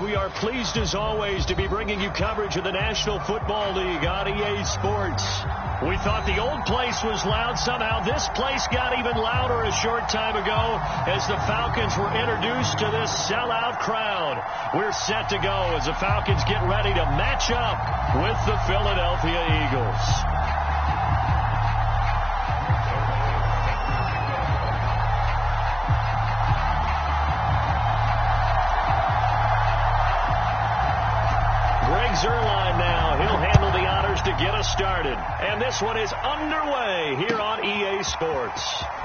We are pleased as always to be bringing you coverage of the National Football League on EA Sports. We thought the old place was loud. Somehow this place got even louder a short time ago as the Falcons were introduced to this sellout crowd. We're set to go as the Falcons get ready to match up with the Philadelphia Eagles. Zerline now. He'll handle the honors to get us started. And this one is underway here on EA Sports.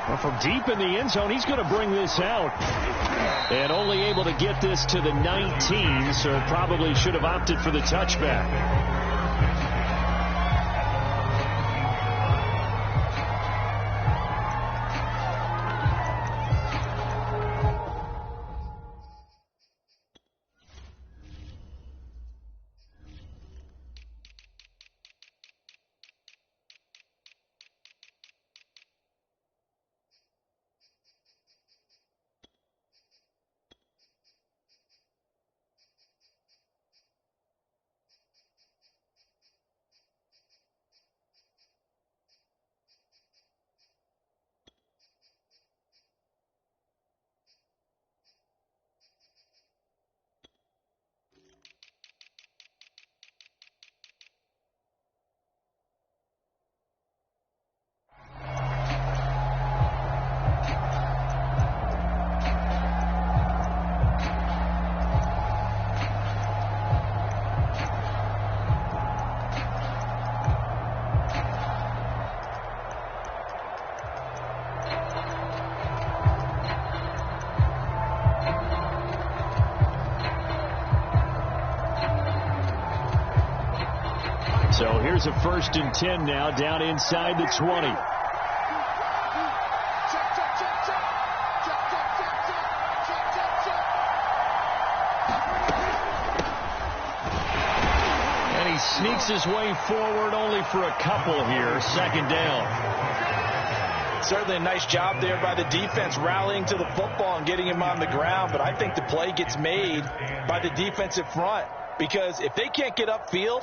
Well, from deep in the end zone, he's going to bring this out. And only able to get this to the 19, so probably should have opted for the touchback. So here's a 1st and 10 now, down inside the 20. And he sneaks his way forward only for a couple here. 2nd down. Certainly a nice job there by the defense rallying to the football and getting him on the ground. But I think the play gets made by the defensive front, because if they can't get upfield,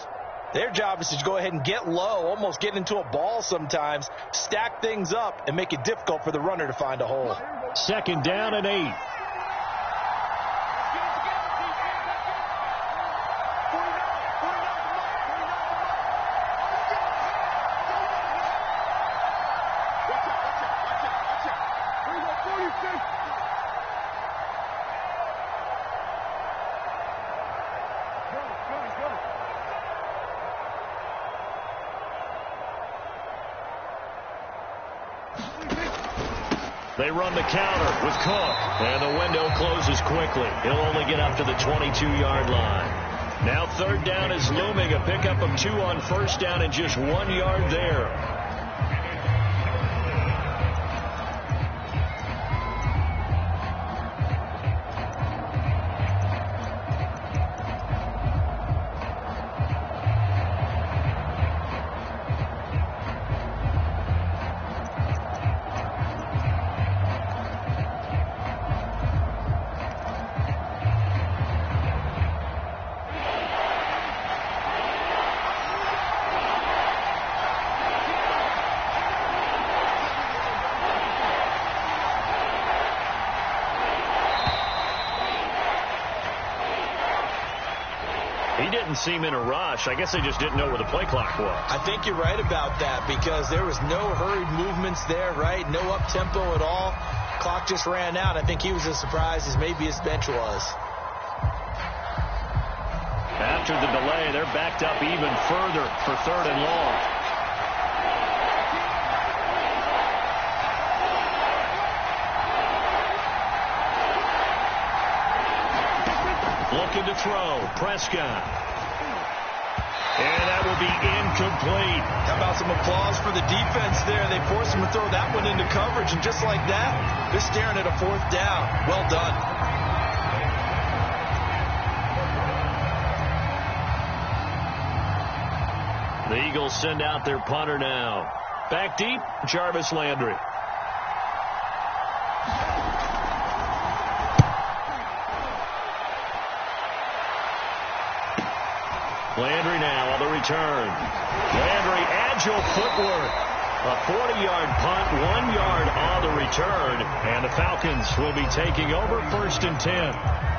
their job is to go ahead and get low, almost get into a ball sometimes, stack things up, and make it difficult for the runner to find a hole. 2nd down and 8. They run the counter with Cook, and the window closes quickly. He'll only get up to the 22-yard line. Now 3rd down is looming, a pickup of 2 on 1st down and just 1 yard there. He didn't seem in a rush. I guess they just didn't know where the play clock was. I think you're right about that, because there was no hurried movements there, right? No up-tempo at all. Clock just ran out. I think he was as surprised as maybe his bench was. After the delay, they're backed up even further for 3rd and long. Looking to throw. Prescott. And that will be incomplete. How about some applause for the defense there? They forced him to throw that one into coverage, and just like that, they're staring at a 4th down. Well done. The Eagles send out their punter now. Back deep, Jarvis Landry. Landry now on the return. Landry, agile footwork. A 40-yard punt, 1 yard on the return. And the Falcons will be taking over 1st and 10.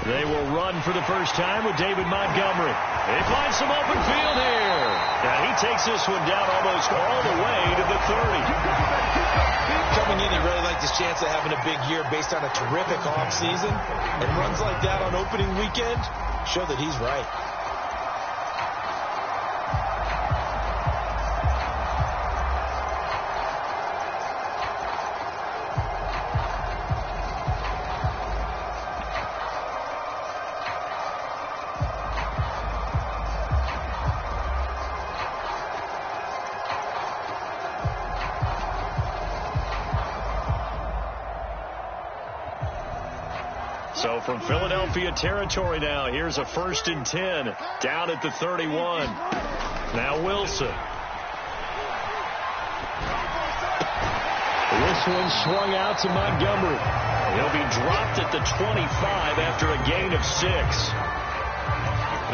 They will run for the first time with David Montgomery. They find some open field here. Now he takes this one down almost all the way to the 30. Coming in, he really liked his chance of having a big year based on a terrific offseason. And runs like that on opening weekend show that he's right. So from Philadelphia territory now, here's a 1st and 10 down at the 31. Now Wilson. This one swung out to Montgomery. He'll be dropped at the 25 after a gain of 6.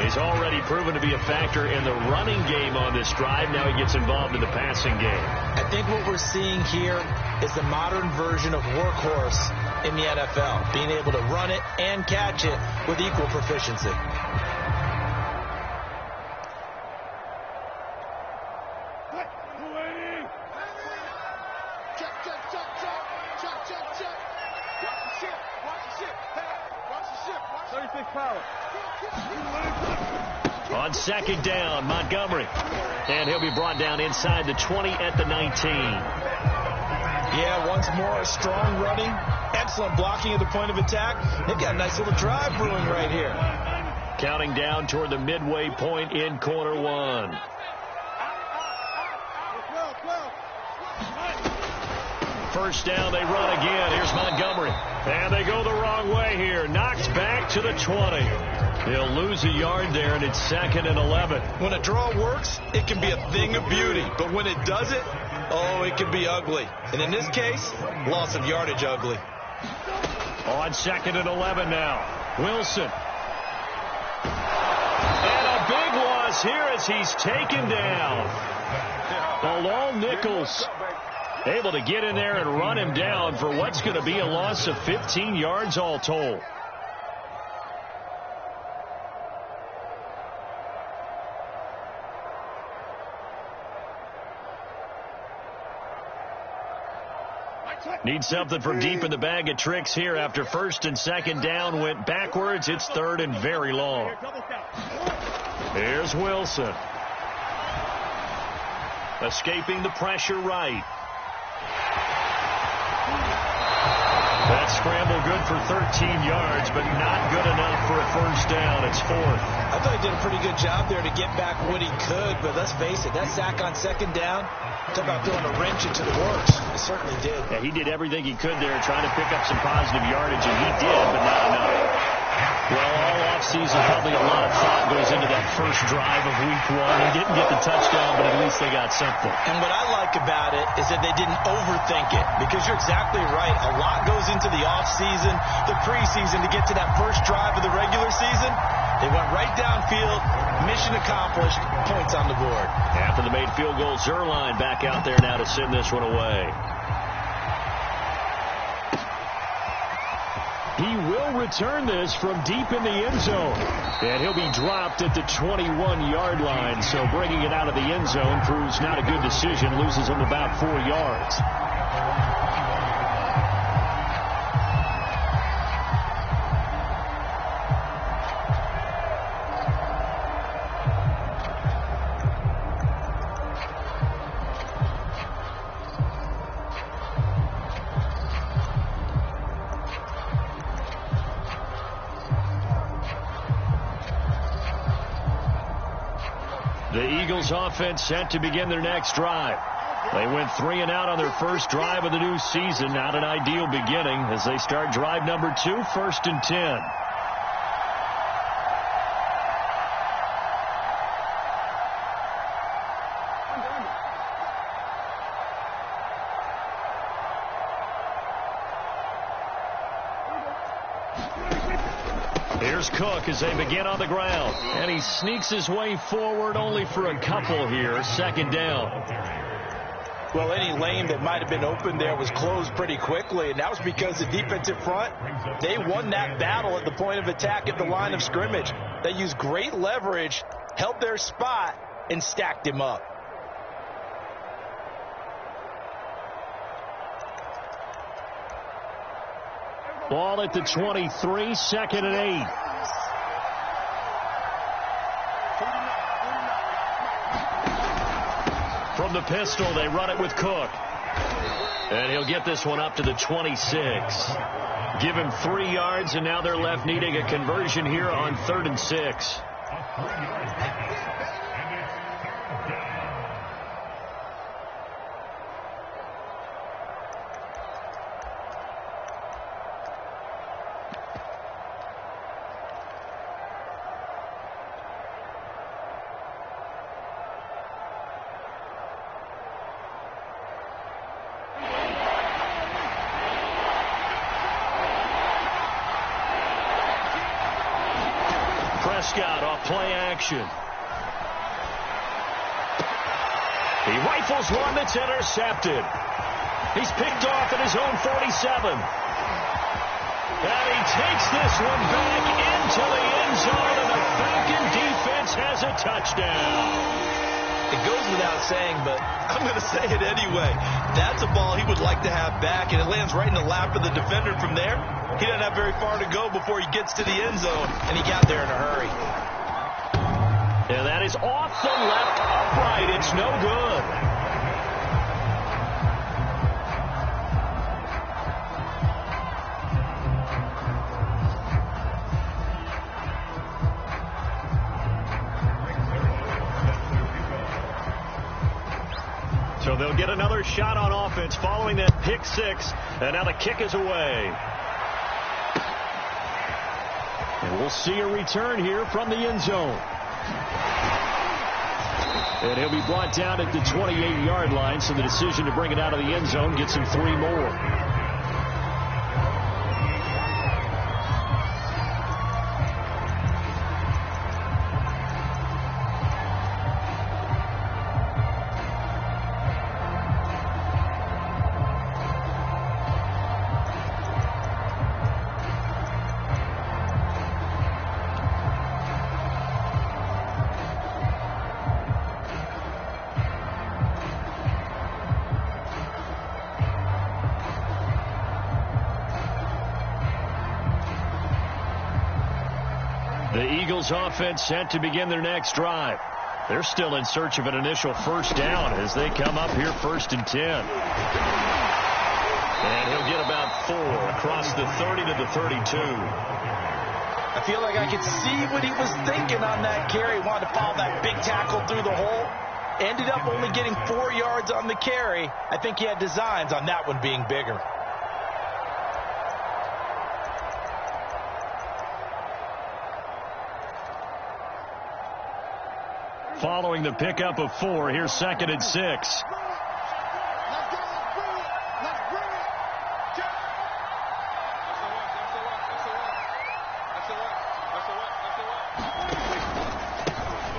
He's already proven to be a factor in the running game on this drive. Now he gets involved in the passing game. I think what we're seeing here is the modern version of workhorse in the NFL, being able to run it and catch it with equal proficiency. On 2nd down, Montgomery. And he'll be brought down inside the 20 at the 19. Yeah, once more, strong running, excellent blocking at the point of attack. They've got a nice little drive brewing right here. Counting down toward the midway point in quarter 1. First down, they run again. Here's Montgomery. And they go the wrong way here. Knocked back to the 20. He'll lose a yard there, and it's 2nd and 11. When a draw works, it can be a thing of beauty. But when it doesn't, oh, it can be ugly. And in this case, loss of yardage ugly. On 2nd and 11 now. Wilson. And a big loss here as he's taken down. Along Nichols. Able to get in there and run him down for what's going to be a loss of 15 yards all told. Need something from deep in the bag of tricks here after 1st and 2nd down went backwards. It's 3rd and very long. Here's Wilson. Escaping the pressure right. That scramble good for 13 yards, but not good enough for a 1st down. It's 4th. I thought he did a pretty good job there to get back what he could, but let's face it, that sack on 2nd down, talk about throwing a wrench into the works. It certainly did. Yeah, he did everything he could there, trying to pick up some positive yardage, and he did, but not enough. Well, all offseason, probably a lot of thought goes into that first drive of week 1. They didn't get the touchdown, but at least they got something. And what I like about it is that they didn't overthink it, because you're exactly right. A lot goes into the offseason, the preseason to get to that first drive of the regular season. They went right downfield, mission accomplished, points on the board. After the made field goal, Zerline back out there now to send this one away. He will return this from deep in the end zone. And he'll be dropped at the 21-yard line. So bringing it out of the end zone proves not a good decision. Loses him about 4 yards. The Eagles offense set to begin their next drive. They went 3 and out on their first drive of the new season. Not an ideal beginning as they start drive number 2, 1st and 10. Here's Cook as they begin on the ground. And he sneaks his way forward only for a couple here. 2nd down. Well, any lane that might have been open there was closed pretty quickly, and that was because the defensive front, they won that battle at the point of attack at the line of scrimmage. They used great leverage, held their spot, and stacked him up. Ball at the 23, 2nd and 8. From the pistol, they run it with Cook. And he'll get this one up to the 26. Give him 3 yards, and now they're left needing a conversion here on 3rd and 6. Prescott off play action. He rifles one that's intercepted. He's picked off at his own 47. And he takes this one back into the end zone, and the Falcon defense has a touchdown. It goes without saying, but I'm going to say it anyway. That's a ball he would like to have back, and it lands right in the lap of the defender from there. He doesn't have very far to go before he gets to the end zone, and he got there in a hurry. And that is off the left upright. It's no good. So they'll get another shot on offense following that pick 6. And now the kick is away. And we'll see a return here from the end zone. And he'll be brought down at the 28-yard line, so the decision to bring it out of the end zone gets him 3 more. The Eagles offense set to begin their next drive. They're still in search of an initial 1st down as they come up here 1st and 10. And he'll get about 4 across the 30 to the 32. I feel like I could see what he was thinking on that carry. He wanted to follow that big tackle through the hole. Ended up only getting 4 yards on the carry. I think he had designs on that one being bigger. Following the pickup of 4, here's 2nd and 6.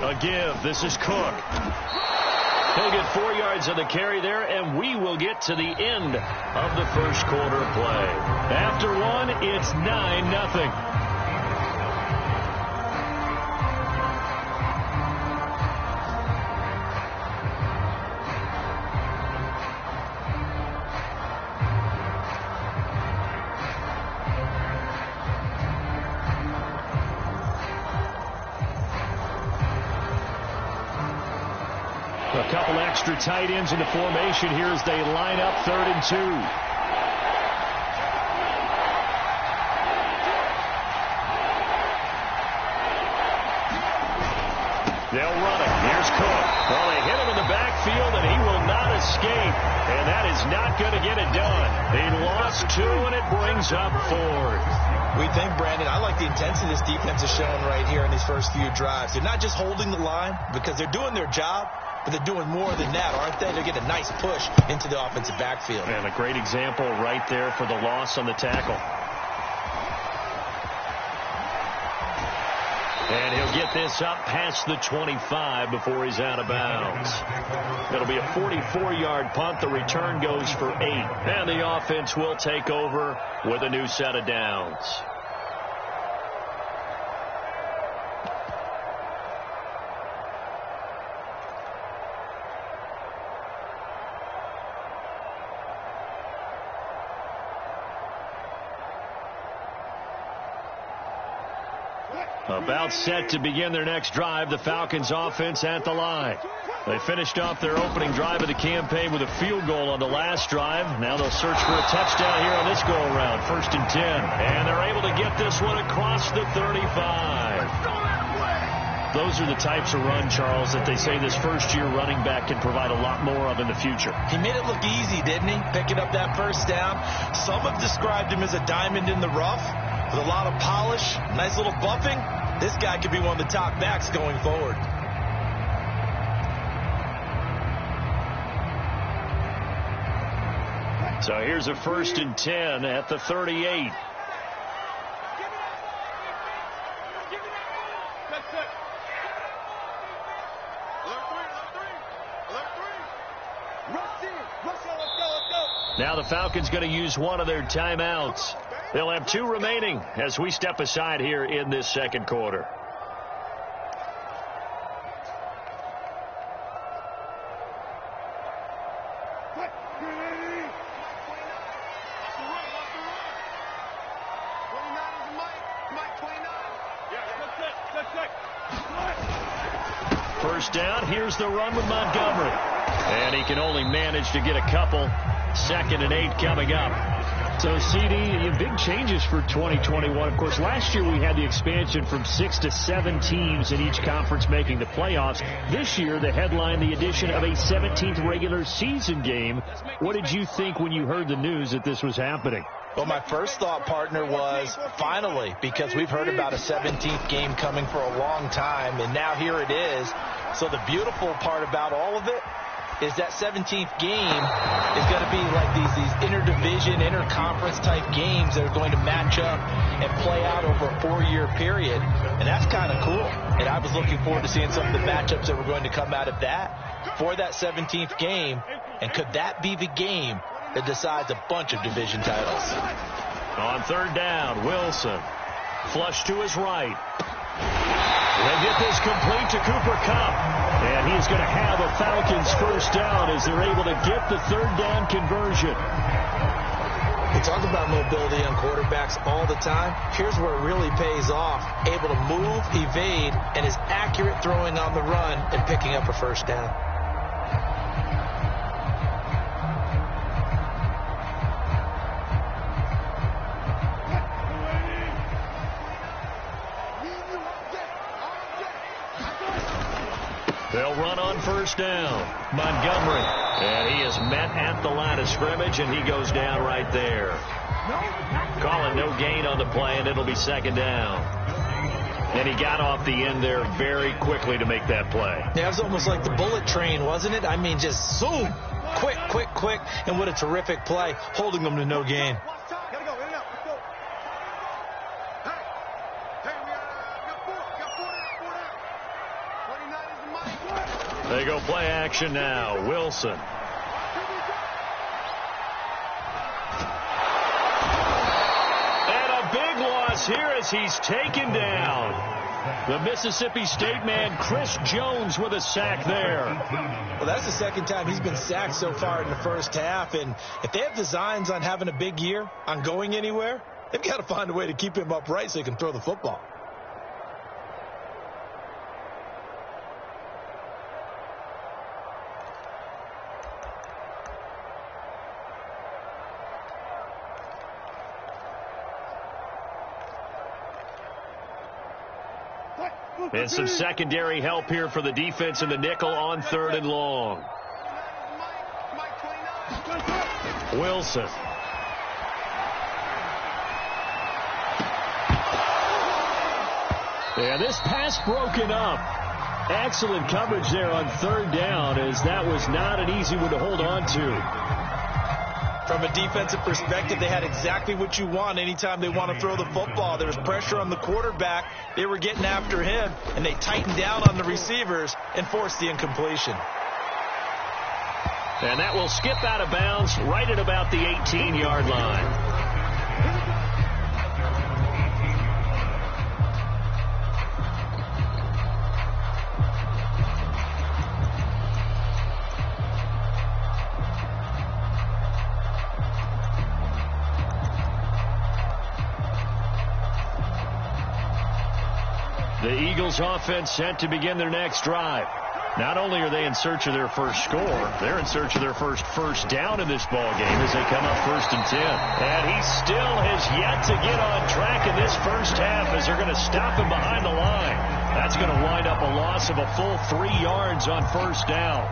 A give. This is Cook. He'll get 4 yards on the carry there, and we will get to the end of the first quarter play. After 1, it's 9-0. A couple extra tight ends in the formation here as they line up 3rd and 2. They'll run it. Here's Cook. Well, they hit him in the backfield, and he will not escape. And that is not going to get it done. He lost 2, and it brings up 4th. We think, Brandon, I like the intensity this defense is showing right here in these first few drives. They're not just holding the line because they're doing their job, but they're doing more than that, aren't they? They're getting a nice push into the offensive backfield. And a great example right there for the loss on the tackle. And he'll get this up past the 25 before he's out of bounds. It'll be a 44-yard punt. The return goes for 8. And the offense will take over with a new set of downs. About set to begin their next drive, the Falcons offense at the line. They finished off their opening drive of the campaign with a field goal on the last drive. Now they'll search for a touchdown here on this go-around, 1st and 10. And they're able to get this one across the 35. Those are the types of run, Charles, that they say this first-year running back can provide a lot more of in the future. He made it look easy, didn't he? Picking up that first down. Some have described him as a diamond in the rough with a lot of polish, nice little buffing. This guy could be one of the top backs going forward. So here's a 1st and 10 at the 38. Now the Falcons going to use one of their timeouts. They'll have 2 remaining as we step aside here in this second quarter. First down, here's the run with Montgomery. And he can only manage to get a couple. 2nd and 8 coming up. So, CD, big changes for 2021. Of course, last year we had the expansion from 6 to 7 teams in each conference making the playoffs. This year, the headline, the addition of a 17th regular season game. What did you think when you heard the news that this was happening? Well, my first thought, partner, was finally, because we've heard about a 17th game coming for a long time, and now here it is. So the beautiful part about all of it is that 17th game is going to be like these interdivision, interconference type games that are going to match up and play out over a 4-year period. And that's kind of cool. And I was looking forward to seeing some of the matchups that were going to come out of that for that 17th game. And could that be the game that decides a bunch of division titles? On 3rd down, Wilson. Flush to his right. They get this complete to Cooper Kupp. And he's going to have a Falcons first down as they're able to get the 3rd down conversion. We talk about mobility on quarterbacks all the time. Here's where it really pays off. Able to move, evade, and is accurate throwing on the run and picking up a first down. They'll run on 1st down. Montgomery. And he is met at the line of scrimmage, and he goes down right there. Calling no gain on the play, and it'll be 2nd down. And he got off the end there very quickly to make that play. Yeah, it was almost like the bullet train, wasn't it? I mean, just zoom. Quick, quick, quick. And what a terrific play, holding them to no gain. They go play action now. Wilson. And a big loss here as he's taken down. The Mississippi State man, Chris Jones, with a sack there. Well, that's the 2nd time he's been sacked so far in the first half. And if they have designs on having a big year, on going anywhere, they've got to find a way to keep him upright so he can throw the football. And some secondary help here for the defense in the nickel on 3rd and long. Wilson. And this pass broken up. Excellent coverage there on 3rd down, as that was not an easy one to hold on to. From a defensive perspective, they had exactly what you want anytime they want to throw the football. There was pressure on the quarterback. They were getting after him, and they tightened down on the receivers and forced the incompletion. And that will skip out of bounds right at about the 18-yard line. The Eagles offense set to begin their next drive. Not only are they in search of their first score, they're in search of their first down in this ball game as they come up 1st and 10. And he still has yet to get on track in this first half as they're going to stop him behind the line. That's going to wind up a loss of a full 3 yards on 1st down.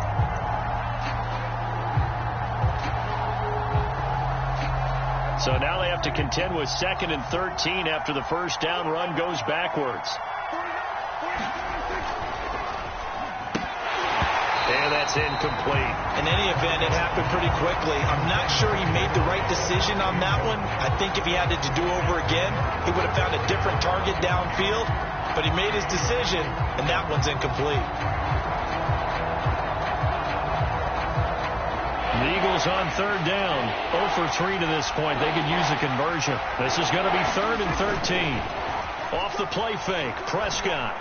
So now they have to contend with 2nd and 13 after the first down run goes backwards. And that's incomplete. In any event, it happened pretty quickly. I'm not sure he made the right decision on that one. I think if he had it to do over again, he would have found a different target downfield. But he made his decision, and that one's incomplete. The Eagles on 3rd down. 0 for 3 to this point. They could use a conversion. This is going to be 3rd and 13. Off the play fake, Prescott.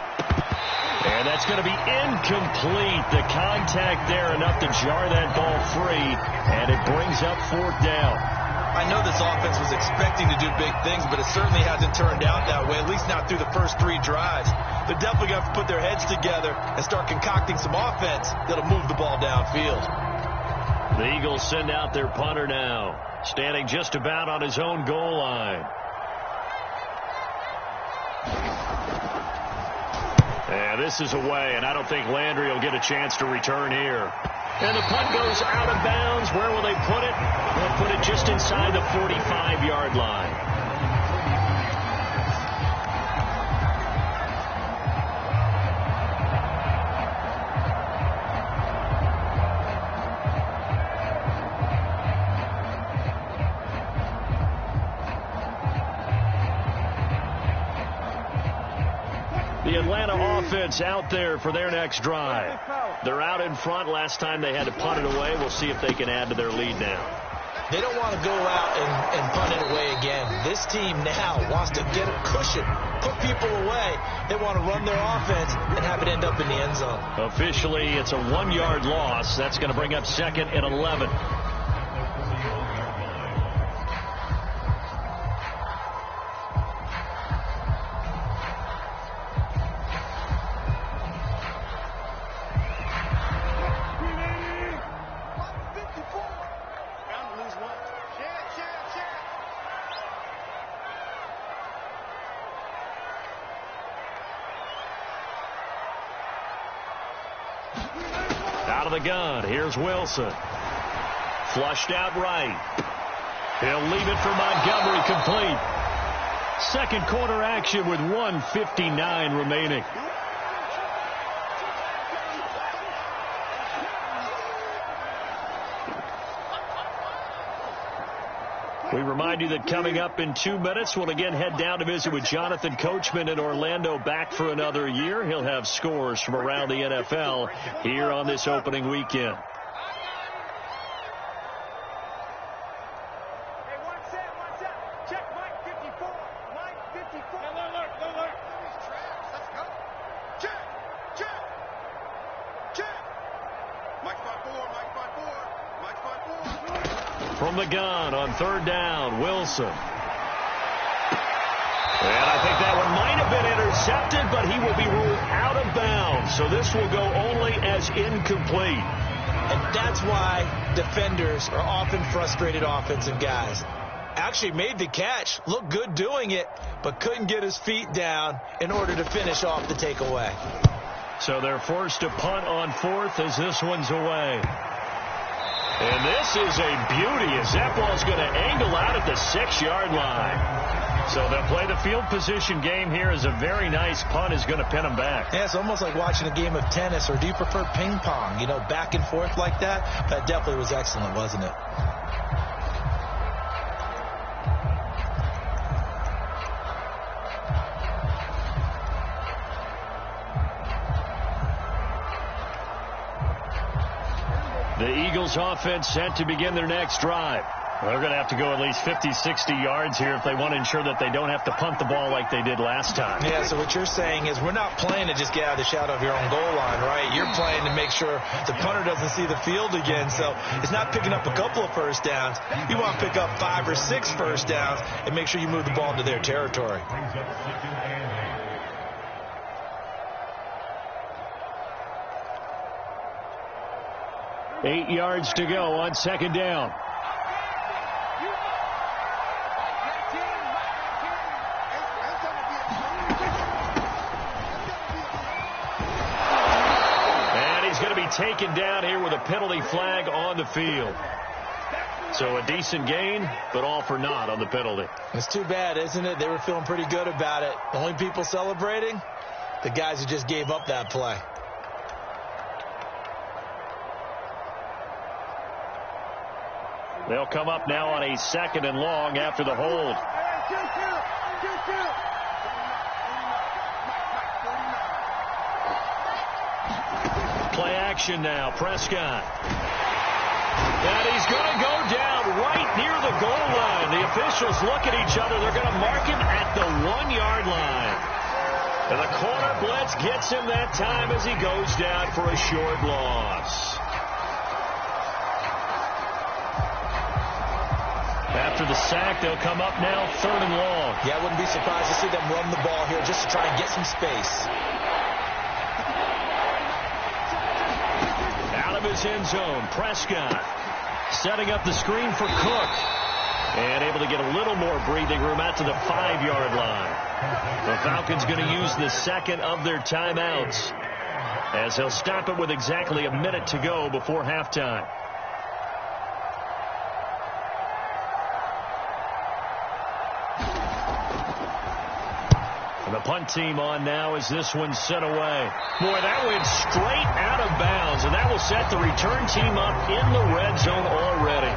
And that's going to be incomplete. The contact there enough to jar that ball free, and it brings up 4th down. I know this offense was expecting to do big things, but it certainly hasn't turned out that way, at least not through the first 3 drives. They're definitely going to have to put their heads together and start concocting some offense that'll move the ball downfield. The Eagles send out their punter now, standing just about on his own goal line. And this is away, and I don't think Landry will get a chance to return here. And the punt goes out of bounds. Where will they put it? They'll put it just inside the 45-yard line. The Atlanta offense out there for their next drive. They're out in front. Last time they had to punt it away. We'll see if they can add to their lead now. They don't want to go out and punt it away again. This team now wants to get a cushion, put people away. They want to run their offense and have it end up in the end zone. Officially, it's a 1-yard loss. That's going to bring up 2nd and 11. Out of the gun, here's Wilson. Flushed out right. He'll leave it for Montgomery, complete. Second quarter action with 1:59 remaining. We remind you that coming up in 2 minutes, we'll again head down to visit with Jonathan Coachman in Orlando, back for another year. He'll have scores from around the NFL here on this opening weekend. From the gun on 3rd down, Wilson. And I think that one might have been intercepted, but he will be ruled out of bounds. So this will go only as incomplete. And that's why defenders are often frustrated offensive guys. actually made the catch, looked good doing it, but couldn't get his feet down in order to finish off the takeaway. So they're forced to punt on 4th as this one's away. And this is a beauty as that ball's going to angle out at the 6-yard line. So they'll play the field position game here as a very nice punt is going to pin them back. Yeah, it's almost like watching a game of tennis, or do you prefer ping pong? You know, back and forth like that? That definitely was excellent, wasn't it? The Eagles offense set to begin their next drive. Well, they're going to have to go at least 50, 60 yards here if they want to ensure that they don't have to punt the ball like they did last time. Yeah, so what you're saying is we're not playing to just get out of the shadow of your own goal line, right? You're playing to make sure the punter doesn't see the field again. So it's not picking up a couple of first downs. You want to pick up 5 or 6 first downs and make sure you move the ball into their territory. Eight yards to go on 2nd down. And he's going to be taken down here with a penalty flag on the field. So a decent gain, but all for naught on the penalty. It's too bad, isn't it? They were feeling pretty good about it. The only people celebrating, the guys who just gave up that play. They'll come up now on a 2nd and long after the hold. Play action now. Prescott. And he's going to go down right near the goal line. The officials look at each other. They're going to mark him at the 1-yard line. And the corner blitz gets him that time as he goes down for a short loss. After the sack, they'll come up now 3rd and long. Yeah, I wouldn't be surprised to see them run the ball here just to try and get some space. Out of his end zone, Prescott setting up the screen for Cook. And able to get a little more breathing room out to the 5-yard line. The Falcons going to use the 2nd of their timeouts as they'll stop it with exactly a minute to go before halftime. The punt team on now as this one's set away. Boy, that went straight out of bounds, and that will set the return team up in the red zone already.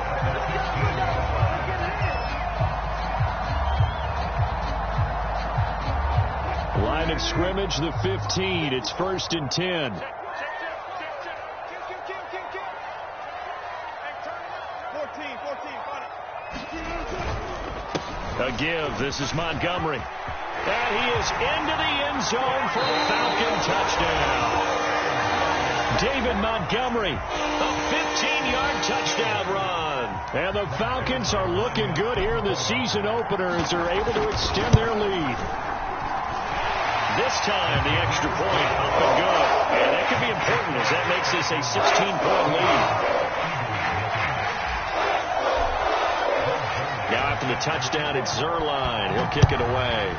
Line of scrimmage, the 15. It's 1st and 10. A give. This is Montgomery. And he is into the end zone for a Falcon touchdown. David Montgomery, a 15-yard touchdown run. And the Falcons are looking good here in the season opener as they're able to extend their lead. This time, the extra point up and good. And that could be important as that makes this a 16-point lead. Now after the touchdown, it's Zerline. He'll kick it away.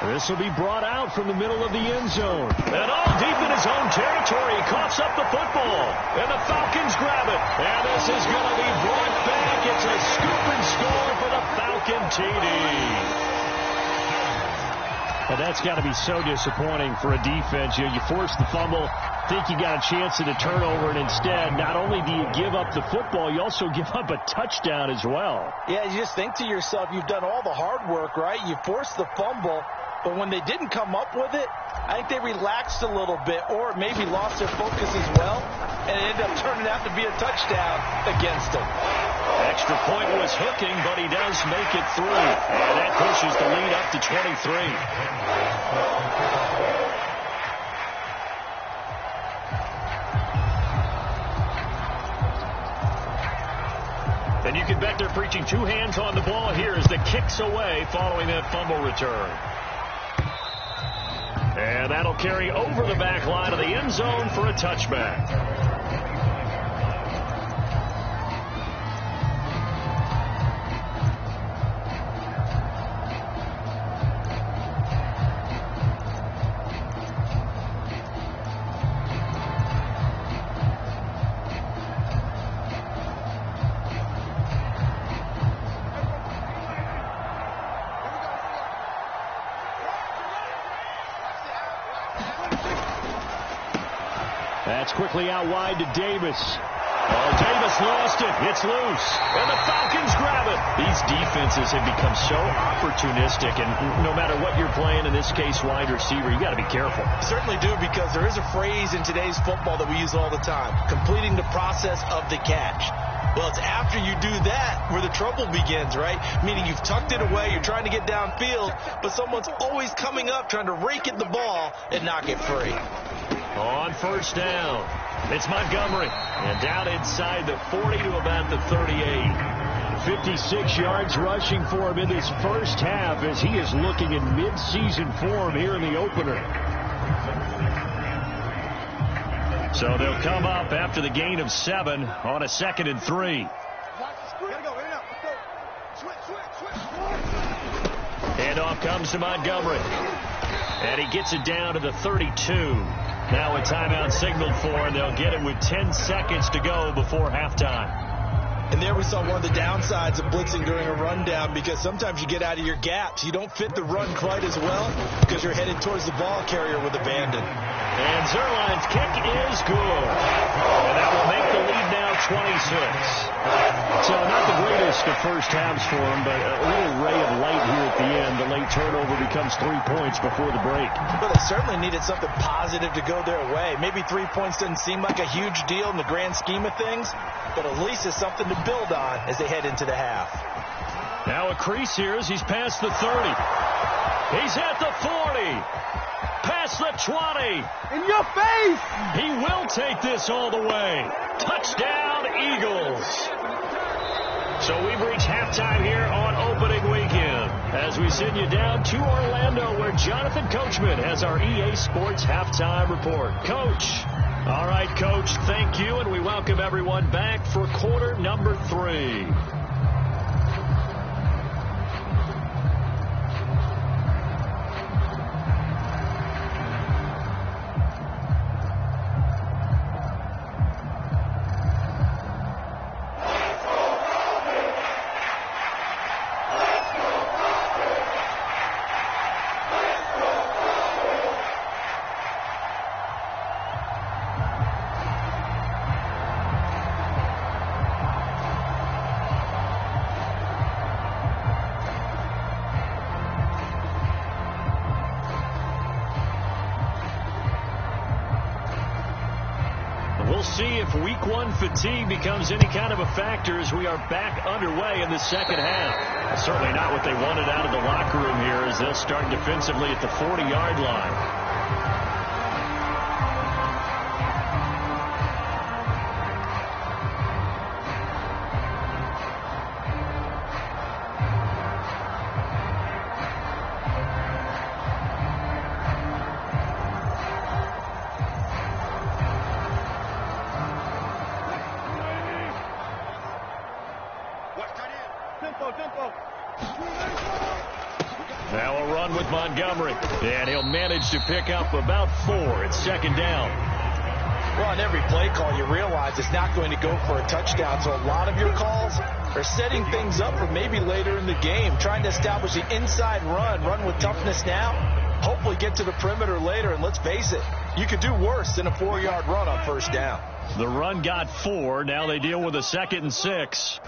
This will be brought out from the middle of the end zone. And all deep in his own territory. He coughs up the football. And the Falcons grab it. And this is going to be brought back. It's a scoop and score for the Falcon TD. And that's got to be so disappointing for a defense. You force the fumble, think you got a chance at a turnover, and instead, not only do you give up the football, you also give up a touchdown as well. Yeah, you just think to yourself, you've done all the hard work, right? You forced the fumble, but when they didn't come up with it, I think they relaxed a little bit or maybe lost their focus as well, and it ended up turning out to be a touchdown against them. Extra point was hooking, but he does make it through. And that pushes the lead up to 23. And you can bet they're preaching 2 hands on the ball here as the kick's away following that fumble return. And that'll carry over the back line of the end zone for a touchback. It's quickly out wide to Davis. Oh, Davis lost it. It's loose. And the Falcons grab it. These defenses have become so opportunistic, and no matter what you're playing, in this case wide receiver, you got to be careful. Certainly do, because there is a phrase in today's football that we use all the time: completing the process of the catch. Well, it's after you do that where the trouble begins, right? Meaning you've tucked it away, you're trying to get downfield, but someone's always coming up trying to rake at the ball and knock it free. On first down, it's Montgomery, and down inside the 40 to about the 38. 56 yards rushing for him in this first half as he is looking in mid-season form here in the opener. So they'll come up after the gain of 7 on a 2nd and 3. And off comes to Montgomery. And he gets it down to the 32. Now a timeout signaled for, and they'll get it with 10 seconds to go before halftime. And there we saw one of the downsides of blitzing during a rundown, because sometimes you get out of your gaps. You don't fit the run quite as well because you're headed towards the ball carrier with abandon. And Zerline's kick is good. And that will make the lead now 26. So not the greatest of first halves for him, but a little ray of light here at the end. The late turnover becomes 3 points before the break. Well, they certainly needed something positive to go their way. Maybe 3 points doesn't seem like a huge deal in the grand scheme of things, but at least it's something to build on as they head into the half. Now a crease here as he's past the 30. He's at the 40. Past the 20. In your face! He will take this all the way. Touchdown, Eagles. So we've reached halftime here on opening weekend as we send you down to Orlando, where Jonathan Coachman has our EA Sports halftime report. Coach. All right, Coach, thank you, and we welcome everyone back for quarter number 3. We'll see if week 1 fatigue becomes any kind of a factor as we are back underway in the second half. Certainly not what they wanted out of the locker room here as they'll start defensively at the 40-yard line. Now a run with Montgomery, and he'll manage to pick up about 4. It's second down. Well, on every play call, you realize it's not going to go for a touchdown, so a lot of your calls are setting things up for maybe later in the game, trying to establish the inside run with toughness now, hopefully get to the perimeter later, and let's face it, you could do worse than a 4-yard run on first down. The run got 4. Now they deal with a 2nd and 6.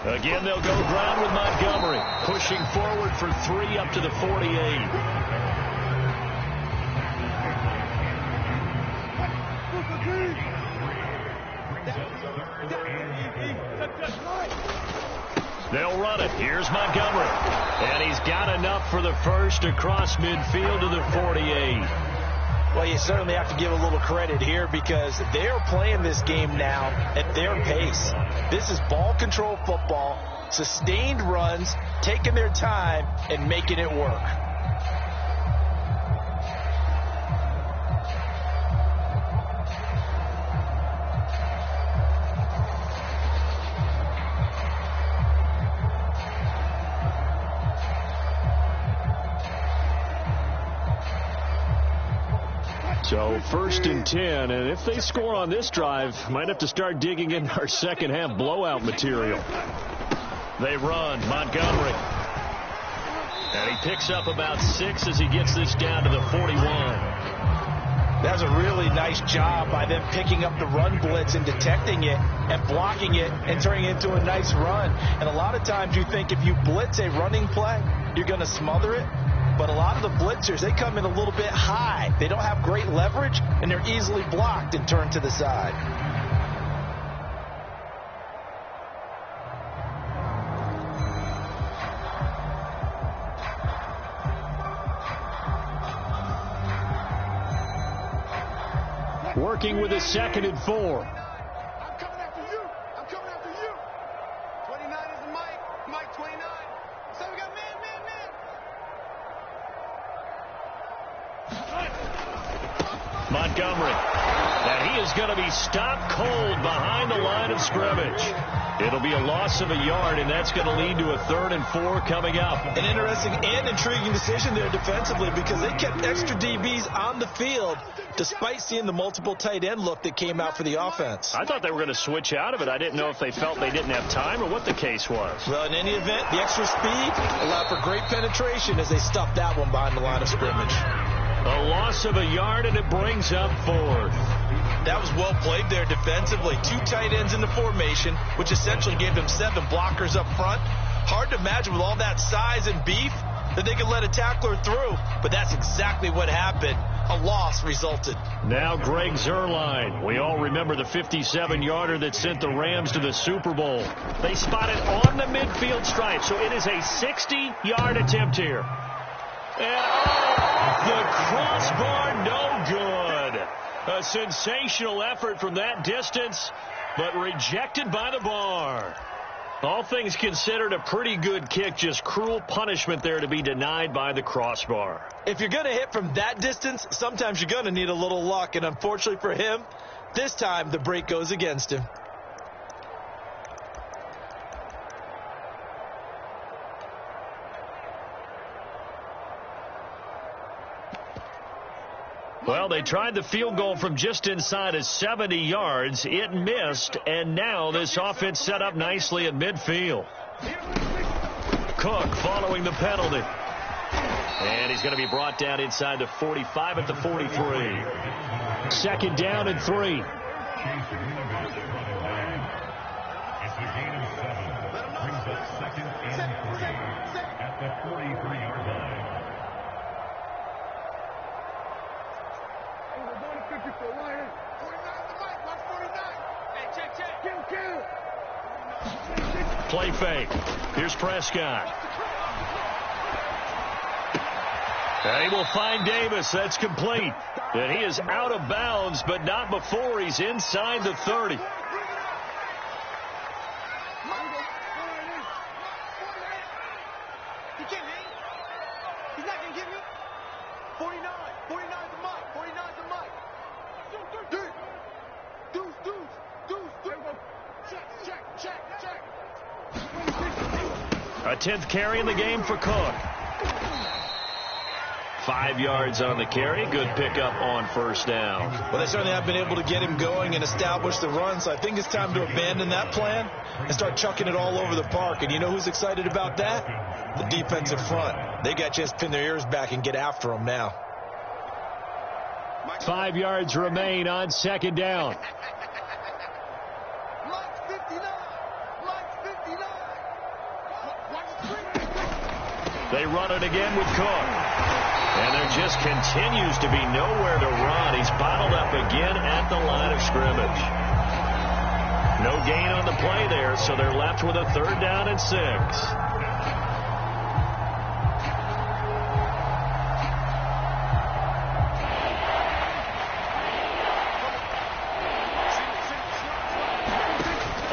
Again, they'll go ground with Montgomery, pushing forward for 3 up to the 48. They'll run it. Here's Montgomery. And he's got enough for the first across midfield to the 48. Well, you certainly have to give a little credit here because they're playing this game now at their pace. This is ball control football, sustained runs, taking their time, and making it work. So 1st and 10, and if they score on this drive, might have to start digging in our second half blowout material. They run, Montgomery. And he picks up about 6 as he gets this down to the 41. That's a really nice job by them picking up the run blitz and detecting it and blocking it and turning it into a nice run. And a lot of times you think if you blitz a running play, you're going to smother it. But a lot of the blitzers, they come in a little bit high. They don't have great leverage, and they're easily blocked and turned to the side. Working with a 2nd and 4. I'm coming after you. I'm coming after you. 29 is the Mike. Mike 29. So we got man. Montgomery. And he is going to be stopped cold behind the line of scrimmage. It'll be a loss of a yard, and that's going to lead to a 3rd and 4 coming up. An interesting and intriguing decision there defensively because they kept extra DBs on the field despite seeing the multiple tight end look that came out for the offense. I thought they were going to switch out of it. I didn't know if they felt they didn't have time or what the case was. Well, in any event, the extra speed allowed for great penetration as they stuffed that one behind the line of scrimmage. A loss of a yard, and it brings up 4th. That was well played there defensively. 2 tight ends in the formation, which essentially gave them 7 blockers up front. Hard to imagine with all that size and beef that they could let a tackler through, but that's exactly what happened. A loss resulted. Now Greg Zuerlein. We all remember the 57-yarder that sent the Rams to the Super Bowl. They spot it on the midfield stripe, so it is a 60-yard attempt here. And off the crossbar, no good. A sensational effort from that distance, but rejected by the bar. All things considered, a pretty good kick, just cruel punishment there to be denied by the crossbar. If you're going to hit from that distance, sometimes you're going to need a little luck, and unfortunately for him, this time the break goes against him. Well, they tried the field goal from just inside of 70 yards. It missed, and now this offense set up nicely at midfield. Cook following the penalty. And he's going to be brought down inside the 45 at the 43. 2nd down and 3. At the 43-yard line. Play fake. Here's Prescott. And he will find Davis. That's complete. And he is out of bounds, but not before he's inside the 30. He can't hang. He's not going to give you 49. 49 is the Mike. 49 is the Mike. Check. A 10th carry in the game for Cook. 5 yards on the carry. Good pickup on 1st down. Well, they certainly have been able to get him going and establish the run, so I think it's time to abandon that plan and start chucking it all over the park. And you know who's excited about that? The defensive front. They got a chance to pin their ears back and get after him now. 5 yards remain on 2nd down. They run it again with Cook. And there just continues to be nowhere to run. He's bottled up again at the line of scrimmage. No gain on the play there, so they're left with a 3rd down and 6.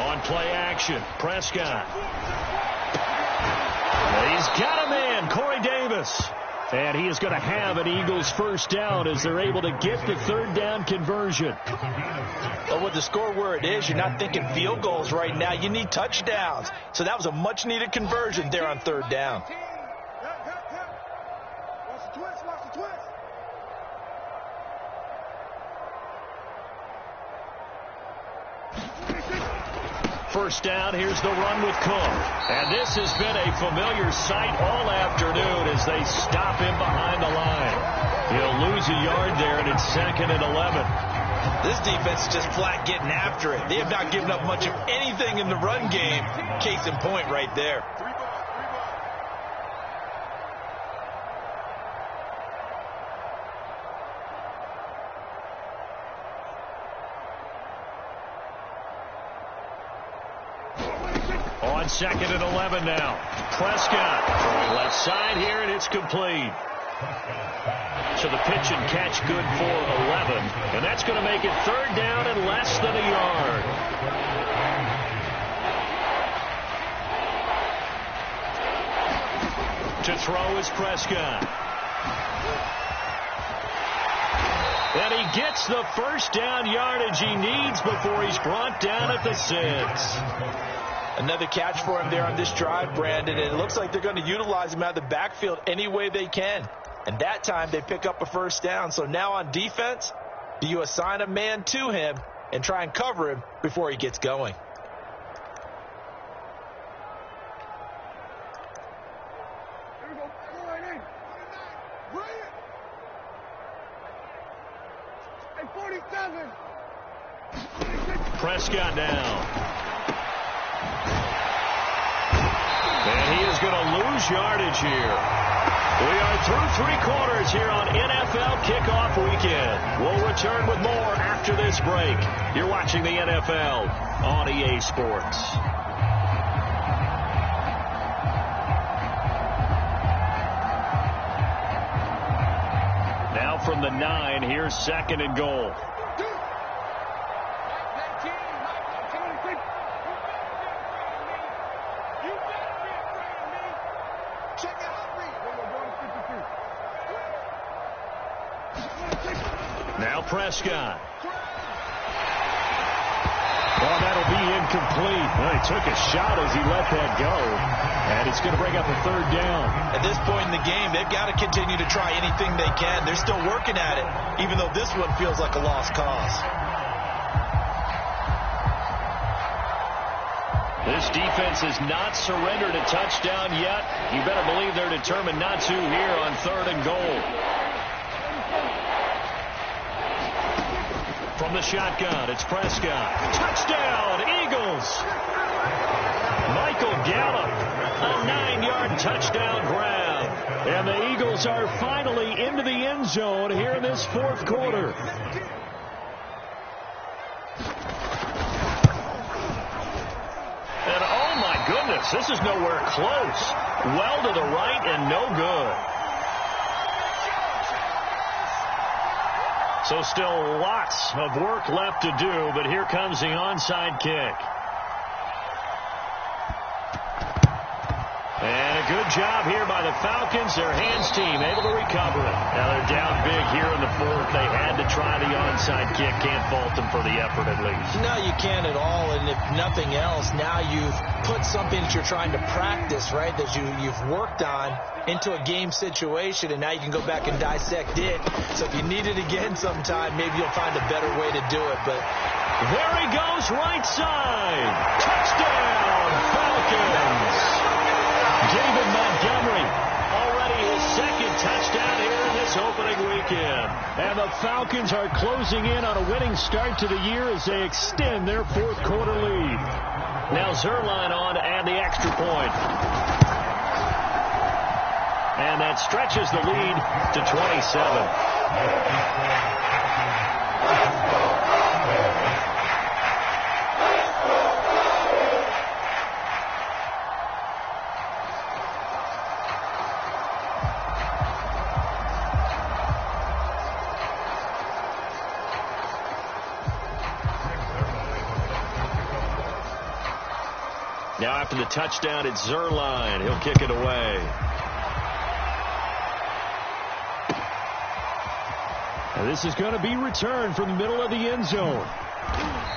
On play action, Prescott. He's got a man, Corey Davis. And he is going to have an Eagles 1st down as they're able to get the 3rd down conversion. Well, with the score where it is, you're not thinking field goals right now. You need touchdowns. So that was a much-needed conversion there on 3rd down. Watch the twist. First down, here's the run with Cook. And this has been a familiar sight all afternoon as they stop him behind the line. He'll lose a yard there, and it's 2nd and 11. This defense is just flat getting after it. They have not given up much of anything in the run game. Case in point right there. On 2nd and 11 now. Prescott throwing left side here, and it's complete. So the pitch and catch good for 11. And that's going to make it 3rd down and less than a yard. To throw is Prescott. And he gets the first down yardage he needs before he's brought down at the 6. Another catch for him there on this drive, Brandon. And it looks like they're going to utilize him out of the backfield any way they can. And that time they pick up a first down. So now on defense, do you assign a man to him and try and cover him before he gets going? Here we go. Go right in. Bring it. Hey, 47. Prescott down. And he is going to lose yardage here. We are through 3 quarters here on NFL Kickoff Weekend. We'll return with more after this break. You're watching the NFL on EA Sports. Now from the 9, here's 2nd and goal. Now Prescott. Well, that'll be incomplete. Well, he took a shot as he let that go. And it's going to bring up a 3rd down. At this point in the game, they've got to continue to try anything they can. They're still working at it, even though this one feels like a lost cause. This defense has not surrendered a touchdown yet. You better believe they're determined not to here on 3rd and goal. From the shotgun, it's Prescott. Touchdown, Eagles! Michael Gallup, a 9-yard touchdown grab. And the Eagles are finally into the end zone here in this 4th quarter. And oh my goodness, this is nowhere close. Well to the right and no good. So still lots of work left to do, but here comes the onside kick. And a good job here by the Falcons. Their hands team able to recover it. Now they're down big here in the 4th. They had to try the onside kick. Can't fault them for the effort at least. No, you can't at all. And if nothing else, now you've put something that you're trying to practice, right, that you've worked on into a game situation, and now you can go back and dissect it. So if you need it again sometime, maybe you'll find a better way to do it. But there he goes, right side. Touchdown, Falcons. David Montgomery, already his 2nd touchdown here in this opening weekend. And the Falcons are closing in on a winning start to the year as they extend their 4th quarter lead. Now Zerline on to add the extra point. And that stretches the lead to 27. Now after the touchdown, it's Zerline. He'll kick it away. And this is going to be returned from the middle of the end zone.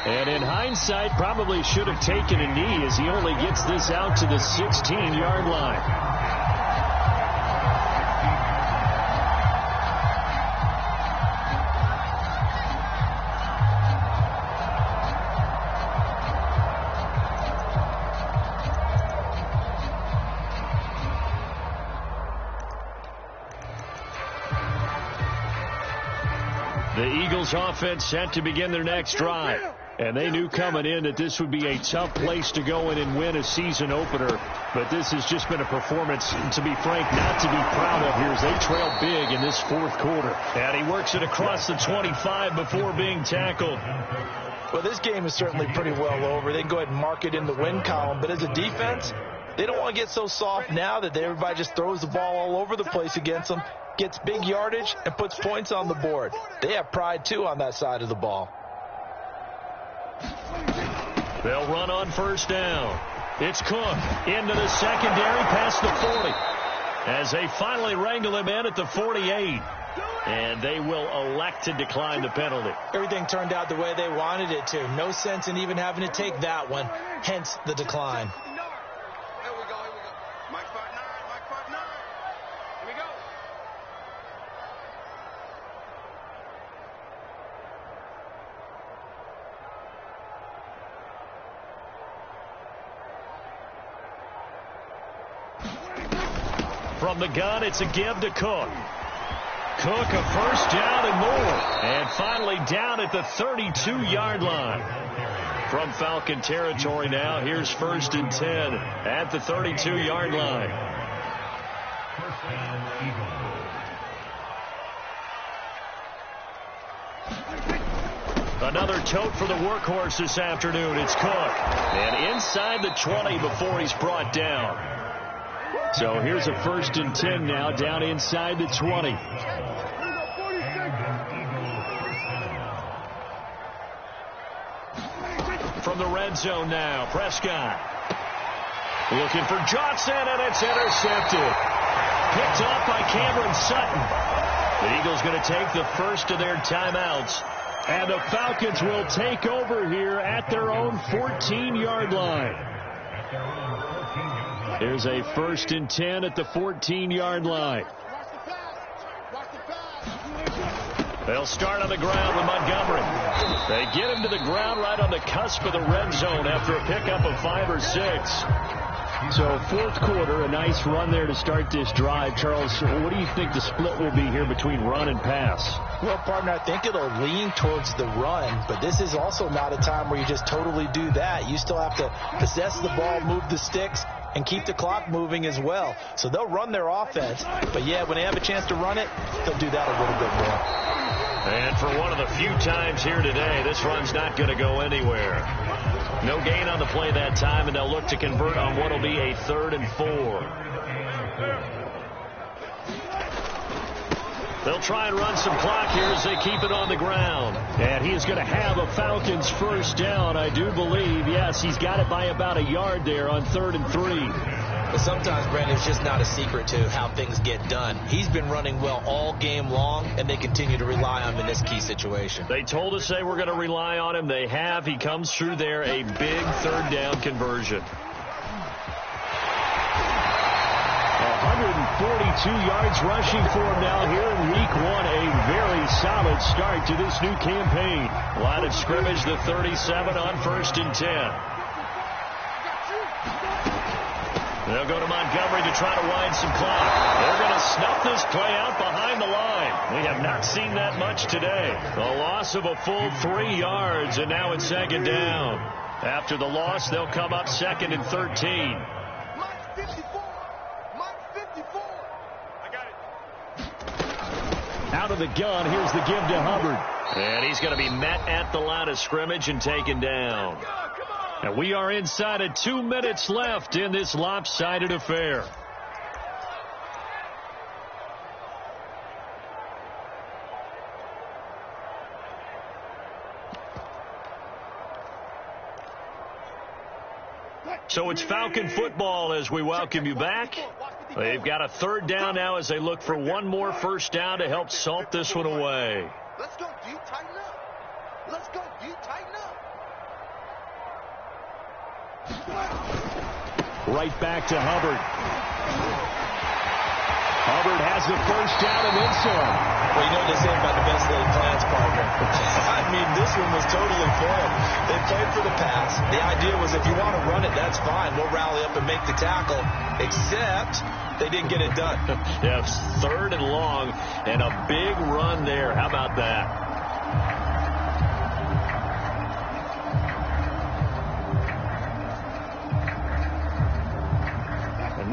And in hindsight, probably should have taken a knee as he only gets this out to the 16-yard line. The Eagles offense set to begin their next drive. And they knew coming in that this would be a tough place to go in and win a season opener. But this has just been a performance, to be frank, not to be proud of here as they trail big in this fourth quarter. And he works it across the 25 before being tackled. Well, this game is certainly pretty well over. They can go ahead and mark it in the win column. But as a defense, they don't want to get so soft now that everybody just throws the ball all over the place against them, gets big yardage, and puts points on the board. They have pride, too, on that side of the ball. They'll run on first down. It's Cook into the secondary past the 40 as they finally wrangle him in at the 48. And they will elect to decline the penalty. Everything turned out the way they wanted it to. No sense in even having to take that one, hence the decline. Here we go. Mike 5-9, Mike 5-9. Here we go. From the gun, it's a give to Cook. Cook, a first down and more. And finally down at the 32-yard line. From Falcon territory now, here's 1st and 10 at the 32-yard line. Another tote for the workhorse this afternoon. It's Cook. And inside the 20 before he's brought down. So here's a 1st and 10 now, down inside the 20. From the red zone now, Prescott. Looking for Johnson, and it's intercepted. Picked off by Cameron Sutton. The Eagles going to take the first of their timeouts. And the Falcons will take over here at their own 14-yard line. There's a 1st and 10 at the 14-yard line. They'll start on the ground with Montgomery. They get him to the ground right on the cusp of the red zone after a pickup of 5 or 6. So fourth quarter, a nice run there to start this drive. Charles, what do you think the split will be here between run and pass? Well, partner, I think it'll lean towards the run, but this is also not a time where you just totally do that. You still have to possess the ball, move the sticks, and keep the clock moving as well. So they'll run their offense, but yeah, when they have a chance to run it, they'll do that a little bit more. And for one of the few times here today, this run's not going to go anywhere. No gain on the play that time, and they'll look to convert on what will be a 3rd and 4. They'll try and run some clock here as they keep it on the ground. And he is going to have a Falcons first down, I do believe. Yes, he's got it by about a yard there on 3rd and 3. But sometimes, Brandon, it's just not a secret to how things get done. He's been running well all game long, and they continue to rely on him in this key situation. They told us they were going to rely on him. They have. He comes through there, a big 3rd down conversion. 142 yards rushing for him now here in week 1. A very solid start to this new campaign. Line of scrimmage, the 37 on 1st and 10. They'll go to Montgomery to try to wind some clock. They're going to snuff this play out behind the line. We have not seen that much today. A loss of a full 3 yards, and now it's 2nd down. After the loss, they'll come up 2nd and 13. Out of the gun, here's the give to Hubbard. And he's going to be met at the line of scrimmage and taken down. And we are inside of 2 minutes left in this lopsided affair. So it's Falcon football as we welcome you back. They've got a 3rd down now as they look for one more first down to help salt this one away. Let's go, D. Tighten up. Let's go, D. Tighten up. Right back to Hubbard. Hubbard has the first down and then some. Well, you know what they say about the best laid plans, partner. I mean, this one was totally planned. They played for the pass. The idea was if you want to run it, that's fine. We'll rally up and make the tackle. Except they didn't get it done. Yeah, 3rd and long and a big run there. How about that?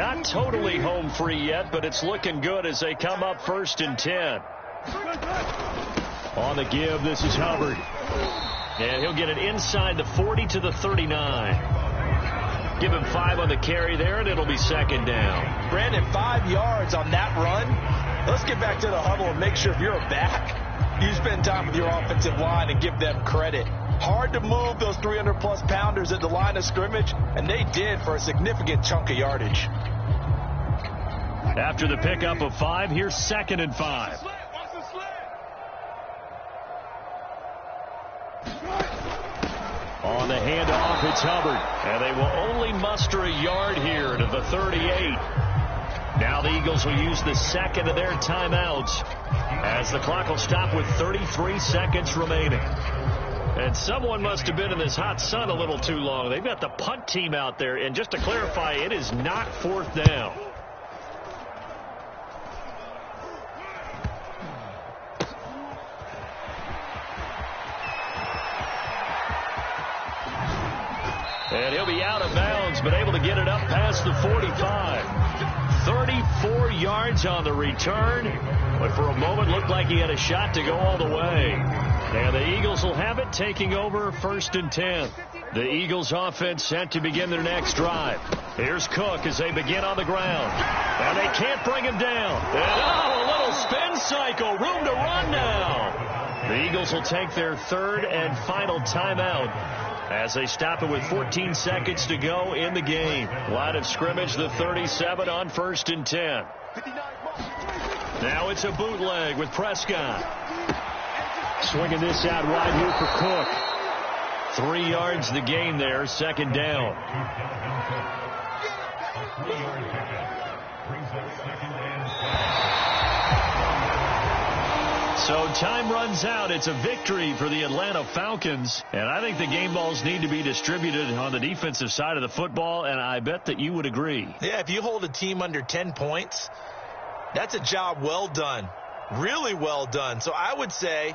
Not totally home free yet, but it's looking good as they come up 1st and 10. On the give, this is Hubbard. And he'll get it inside the 40 to the 39. Give him 5 on the carry there, and it'll be 2nd down. Brandon, 5 yards on that run. Let's get back to the huddle and make sure if you're a back, you spend time with your offensive line and give them credit. Hard to move those 300-plus pounders at the line of scrimmage, and they did for a significant chunk of yardage. After the pickup of 5, here's 2nd and 5. On the handoff, it's Hubbard. And they will only muster a yard here to the 38. Now the Eagles will use the 2nd of their timeouts as the clock will stop with 33 seconds remaining. And someone must have been in this hot sun a little too long. They've got the punt team out there. And just to clarify, it is not 4th down. And he'll be out of bounds, but able to get it up past the 45. 34 yards on the return, but for a moment looked like he had a shot to go all the way. And the Eagles will have it, taking over 1st and 10. The Eagles offense set to begin their next drive. Here's Cook as they begin on the ground. And they can't bring him down. And a little spin cycle, room to run now. The Eagles will take their 3rd and final timeout as they stop it with 14 seconds to go in the game. Line of scrimmage, the 37 on 1st and 10. Now it's a bootleg with Prescott. Swinging this out wide here for Cook. 3 yards the gain there, 2nd down. So time runs out. It's a victory for the Atlanta Falcons. And I think the game balls need to be distributed on the defensive side of the football, and I bet that you would agree. Yeah, if you hold a team under 10 points, that's a job well done. Really well done. So I would say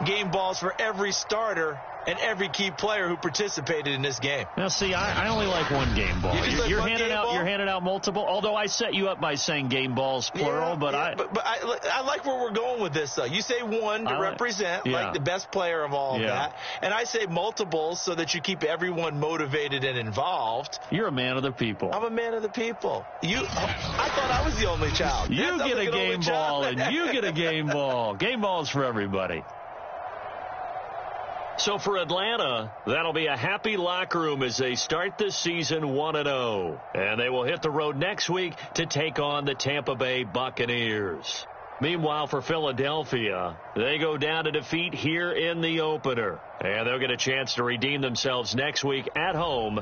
game balls for every starter and every key player who participated in this game. Now, see, I only like one game ball. You're handing out multiple. Although I set you up by saying game balls plural, but I like where we're going with this. Though you say one to represent like the best player of all of that, and I say multiples so that you keep everyone motivated and involved. You're a man of the people. I'm a man of the people. I thought I was the only child. You get a game ball, and you get a game ball. Game balls for everybody. So for Atlanta, that'll be a happy locker room as they start the season 1-0. And they will hit the road next week to take on the Tampa Bay Buccaneers. Meanwhile, for Philadelphia, they go down to defeat here in the opener. And they'll get a chance to redeem themselves next week at home